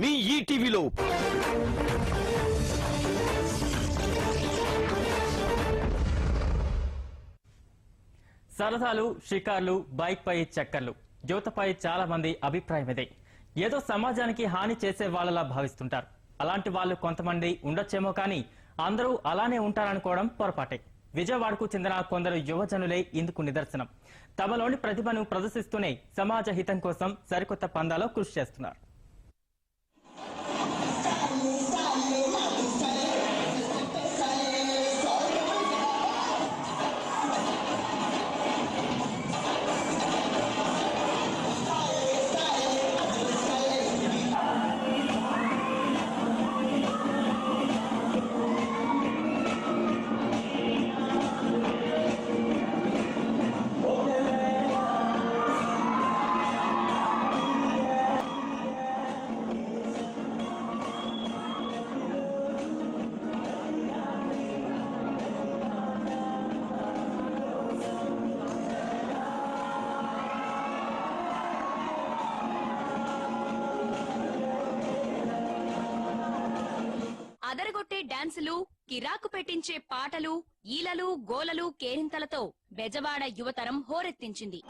మీ ఈటీవీలో. సరదాలు, షికార్లు, బైక్ పై చక్కర్లు యువతపై చాలా మంది అభిప్రాయం ఇదే. ఏదో సమాజానికి హాని చేసే వాళ్ళలా భావిస్తుంటారు. అలాంటి వాళ్ళు కొంతమంది ఉండొచ్చేమో కానీ అందరూ అలానే ఉంటారనుకోవడం పొరపాటే. విజయవాడకు చెందిన కొందరు యువజనులే ఇందుకు నిదర్శనం. తమలోని ప్రతిభను ప్రదర్శిస్తూనే సమాజ హితం కోసం సరికొత్త పందాలో కృషి చేస్తున్నారు. అదరగొట్టే డాన్సులు, కిరాకు పెట్టించే పాటలు, ఈలలు, గోలలు, కేరింతలతో బెజవాడ యువతరం హోరెత్తించింది.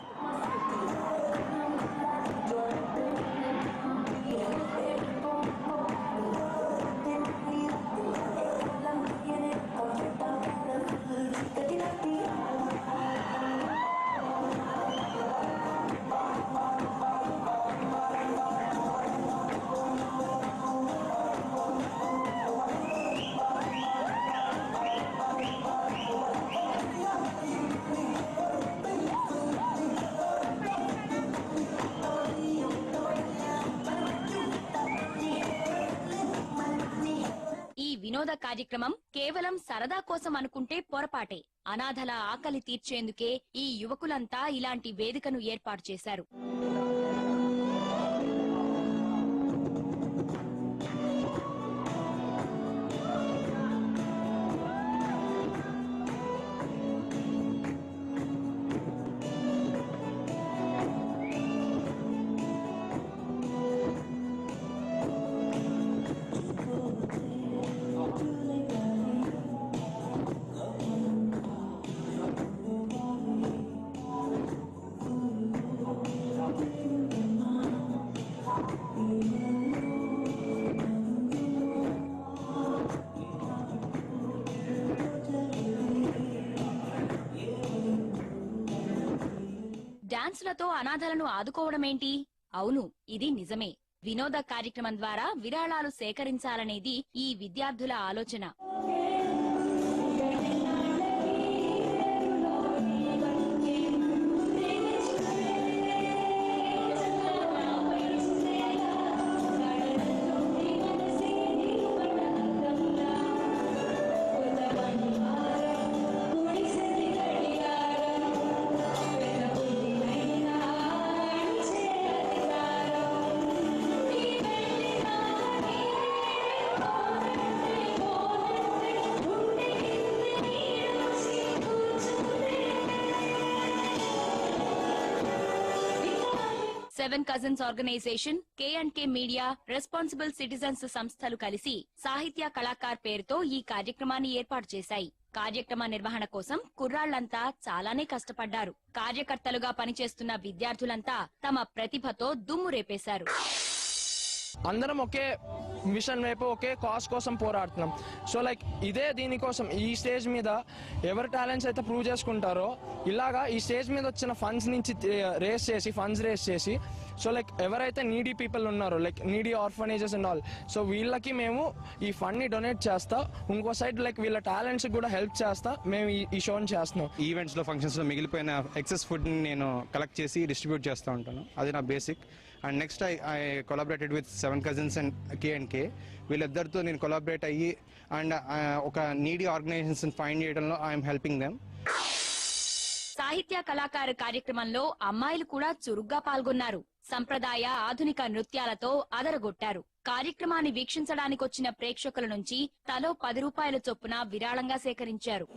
వినోద కార్యక్రమం కేవలం సరదా కోసం అనుకుంటే పొరపాటే. అనాథల ఆకలి తీర్చేందుకే ఈ యువకులంతా ఇలాంటి వేదికను ఏర్పాటు చేశారు. డాన్సులతో అనాథలను ఆదుకోవడమేంటి? అవును, ఇది నిజమే. వినోద కార్యక్రమం ద్వారా విరాళాలు సేకరించాలనేది ఈ విద్యార్థుల ఆలోచన. Seven cousins organisation, K&K media, responsible citizens సంస్థలు కలిసి సాహిత్య కళాకార్ పేరుతో ఈ కార్యక్రమాన్ని ఏర్పాటు చేశాయి. కార్యక్రమ నిర్వహణ కోసం కుర్రాళ్లంతా చాలానే కష్టపడ్డారు. కార్యకర్తలుగా పనిచేస్తున్న విద్యార్థులంతా తమ ప్రతిభతో దుమ్ము రేపేశారు. అందరం ఒకే మిషన్ వైపు ఒకే కాజ్ కోసం పోరాడుతున్నాం. సో లైక్ ఇదే దీనికోసం ఈ స్టేజ్ మీద ఎవరి టాలెంట్స్ అయితే ప్రూవ్ చేసుకుంటారో ఇలాగా ఈ స్టేజ్ మీద వచ్చిన ఫండ్స్ నుంచి ఫండ్స్ రేస్ చేసి సో లైక్ ఎవరైతే నీడీ పీపుల్ ఉన్నారో like needy orphanages and all, so వీళ్ళకి మేము ఈ ఫండ్ ని డొనేట్ చేస్తా, ఇంకో సైడ్ లైక్ వీళ్ళ టాలెంట్స్ కూడా హెల్ప్ చేస్తా మేము ఈ షోని చేస్తున్నాం. ఈవెంట్స్ లో ఫంక్షన్స్ లో మిగిలిపోయిన ఎక్సెస్ ఫుడ్ ని నేను కలెక్ట్ చేసి డిస్ట్రిబ్యూట్ చేస్తూ ఉంటాను. అది నా basic. And next I collaborated with 7 cousins and K&K. వీళ్ళిద్దరితో నేను కొలాబరేట్ అయ్యి అండ్ ఒక నీడీ ఆర్గనైజేషన్ ఫైండ్ చేయడంలో ఐఎమ్ హెల్పింగ్ దెమ్. సాహిత్య కళాకారు కార్యక్రమంలో అమ్మాయిలు కూడా చురుగ్గా పాల్గొన్నారు. సంప్రదాయ ఆధునిక నృత్యాలతో అదరగొట్టారు. కార్యక్రమాన్ని వీక్షించడానికొచ్చిన ప్రేక్షకుల నుంచి తలో 10 రూపాయల చొప్పున విరాళంగా సేకరించారు.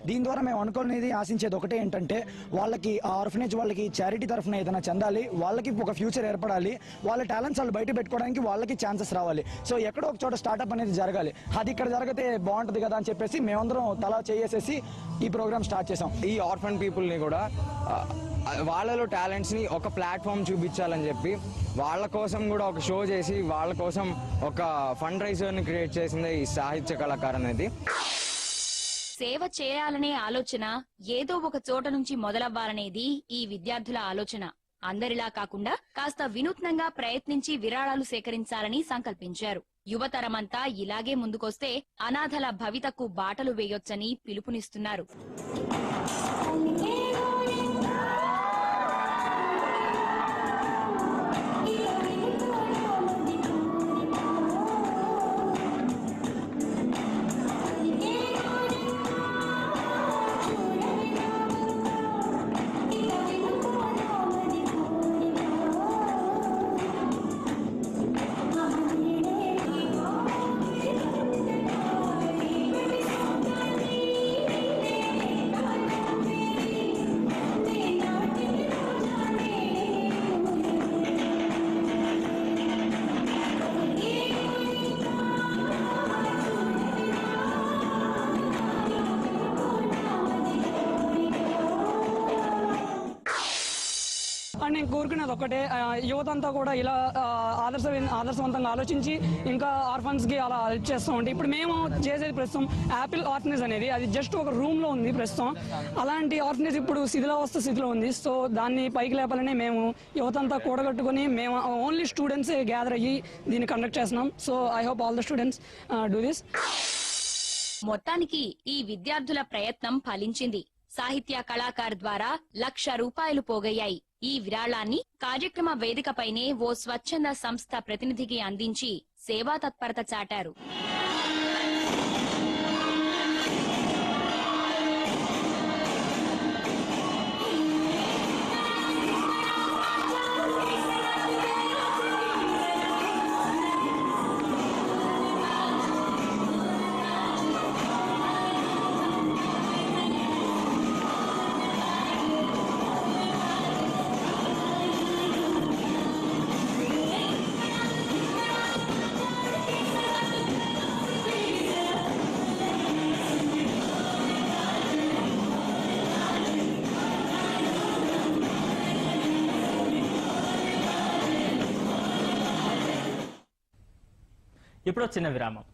దీని ద్వారా మేము అనుకునేది ఆశించేది ఒకటే ఏంటంటే వాళ్ళకి ఆ ఆర్ఫనేజ్ వాళ్ళకి చారిటీ తరఫున ఏదైనా చెందాలి, వాళ్ళకి ఒక ఫ్యూచర్ ఏర్పడాలి, వాళ్ళ టాలెంట్స్ వాళ్ళు బయట పెట్టుకోవడానికి వాళ్ళకి ఛాన్సెస్ రావాలి. సో ఎక్కడో ఒక చోట స్టార్ట్అప్ అనేది జరగాలి. అది ఇక్కడ జరిగితే బాగుంటుంది కదా అని చెప్పేసి మేమందరం తలా చేసేసి ఈ ప్రోగ్రామ్ స్టార్ట్ చేసాం. ఈ ఆర్ఫన్ పీపుల్ని కూడా వాళ్ళలో టాలెంట్స్ని ఒక ప్లాట్ఫామ్ చూపించాలని చెప్పి వాళ్ళ కోసం కూడా ఒక షో చేసి వాళ్ళ కోసం ఒక ఫండ్ రైజర్ని క్రియేట్ చేసిందే ఈ సాహిత్య కళాకారు అనేది. సేవ చేయాలనే ఆలోచన ఏదో ఒక చోట నుంచి మొదలవ్వాలనేది ఈ విద్యార్థుల ఆలోచన. అందరిలా కాకుండా కాస్త వినూత్నంగా ప్రయత్నించి విరాళాలు సేకరించాలని సంకల్పించారు. యువతరమంతా ఇలాగే ముందుకొస్తే అనాథల భవితకు బాటలు వేయొచ్చని పిలుపునిస్తున్నారు. అండ్ నేను కోరుకునేది ఒకటే, యువత అంతా కూడా ఇలా ఆదర్శవంతంగా ఆలోచించి ఇంకా ఆర్ఫన్స్ కి అలా హెల్ప్ చేస్తూ ఉంటాయి. ఇప్పుడు మేము చేసేది ప్రస్తుతం యాపిల్ ఆర్ఫనేజ్ అనేది, అది జస్ట్ ఒక రూమ్ లో ఉంది ప్రస్తుతం. అలాంటి ఆర్ఫనేజ్ ఇప్పుడు శిథిలావస్థ స్థితిలో ఉంది. సో దాన్ని పైకి లేపాలని మేము యువత అంతా కూడగట్టుకుని మేము ఓన్లీ స్టూడెంట్స్ గ్యాదర్ అయ్యి దీన్ని కండక్ట్ చేస్తున్నాం. So I hope all the students do this. మొత్తానికి ఈ విద్యార్థుల ప్రయత్నం ఫలించింది. సాహిత్య కళాకార్ ద్వారా ₹1,00,000 పోగయ్యాయి. ఈ విరాళాన్ని కార్యక్రమ వేదికపైనే ఓ స్వచ్ఛంద సంస్థ ప్రతినిధికి అందించి సేవా తత్పరత చాటారు. ఇప్పుడు చిన్న విరామం.